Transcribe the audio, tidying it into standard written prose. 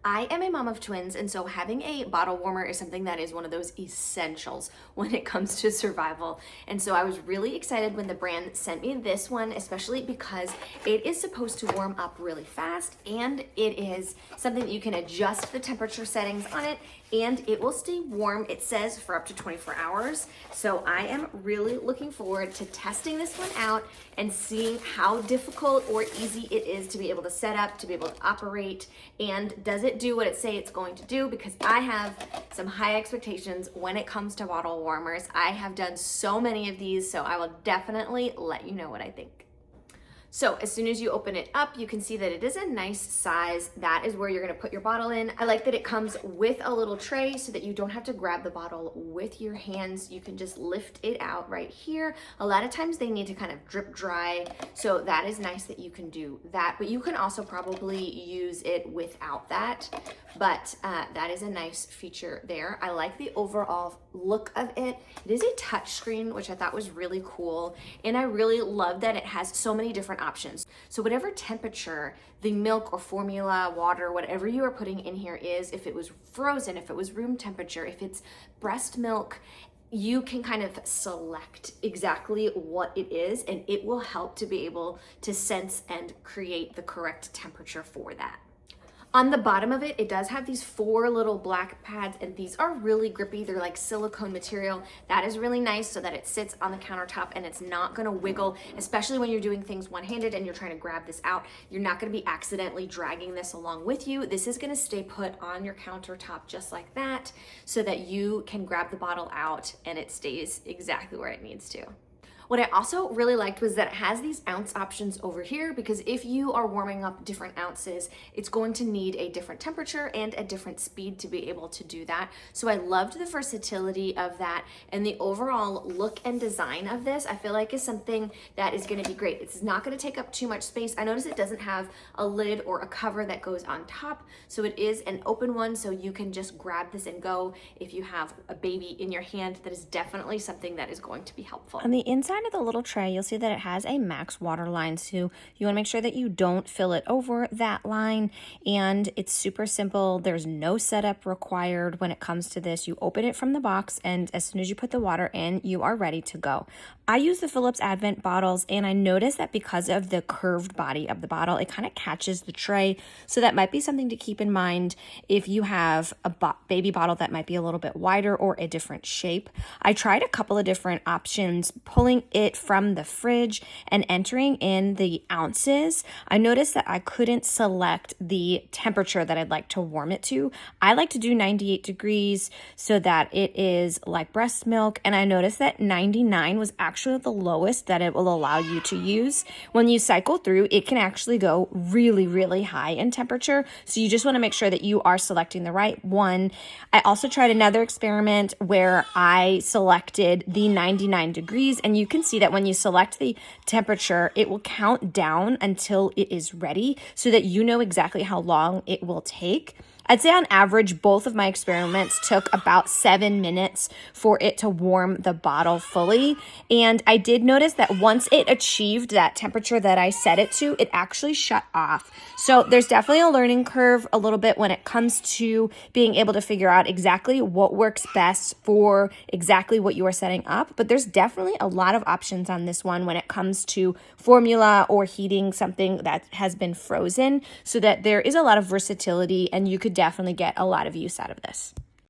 I am a mom of twins, and so having a bottle warmer is something that is one of those essentials when it comes to survival. And so I was really excited when the brand sent me this one, especially because it is supposed to warm up really fast, and it is something that you can adjust the temperature settings on it, and it will stay warm, it says, for up to 24 hours. So I am really looking forward to testing this one out and seeing how difficult or easy it is to be able to set up, to be able to operate, and does it do what it say it's going to do, because I have some high expectations when it comes to bottle warmers. I have done so many of these, so I will definitely let you know what I think. So as soon as you open it up, you can see that it is a nice size. That is where you're gonna put your bottle in. I like that it comes with a little tray so that you don't have to grab the bottle with your hands. You can just lift it out right here. A lot of times they need to kind of drip dry, so that is nice that you can do that, but you can also probably use it without that. But that is a nice feature there. I like the overall look of it. It is a touch screen, which I thought was really cool. And I really love that it has so many different options. So whatever temperature the milk or formula, water, whatever you are putting in here is, if it was frozen, if it was room temperature, if it's breast milk, you can kind of select exactly what it is, and it will help to be able to sense and create the correct temperature for that. On the bottom of it, it does have these 4 little black pads, and these are really grippy. They're like silicone material. That is really nice so that it sits on the countertop and it's not gonna wiggle, especially when you're doing things one-handed and you're trying to grab this out. You're not gonna be accidentally dragging this along with you. This is gonna stay put on your countertop just like that so that you can grab the bottle out and it stays exactly where it needs to. What I also really liked was that it has these ounce options over here, because if you are warming up different ounces, it's going to need a different temperature and a different speed to be able to do that. So I loved the versatility of that, and the overall look and design of this, I feel like, is something that is going to be great. It's not going to take up too much space. I noticed it doesn't have a lid or a cover that goes on top, so it is an open one, so you can just grab this and go. If you have a baby in your hand, that is definitely something that is going to be helpful. On the inside of the little tray, you'll see that it has a max water line, so you want to make sure that you don't fill it over that line, and it's super simple. There's no setup required when it comes to this. You open it from the box, and as soon as you put the water in, you are ready to go. I use the Philips Avent bottles, and I noticed that because of the curved body of the bottle, it kind of catches the tray, so that might be something to keep in mind if you have a baby bottle that might be a little bit wider or a different shape. I tried a couple of different options, pulling it from the fridge and entering in the ounces. I noticed that I couldn't select the temperature that I'd like to warm it to. I like to do 98 degrees so that it is like breast milk, and I noticed that 99 was actually the lowest that it will allow you to use. When you cycle through, it can actually go really, really high in temperature, so you just want to make sure that you are selecting the right one. I also tried another experiment where I selected the 99 degrees, and you can see that when you select the temperature, it will count down until it is ready so that you know exactly how long it will take. I'd say on average, both of my experiments took about 7 minutes for it to warm the bottle fully. And I did notice that once it achieved that temperature that I set it to, it actually shut off. So there's definitely a learning curve a little bit when it comes to being able to figure out exactly what works best for exactly what you are setting up. But there's definitely a lot of options on this one when it comes to formula or heating something that has been frozen, so that there is a lot of versatility and you could definitely get a lot of use out of this.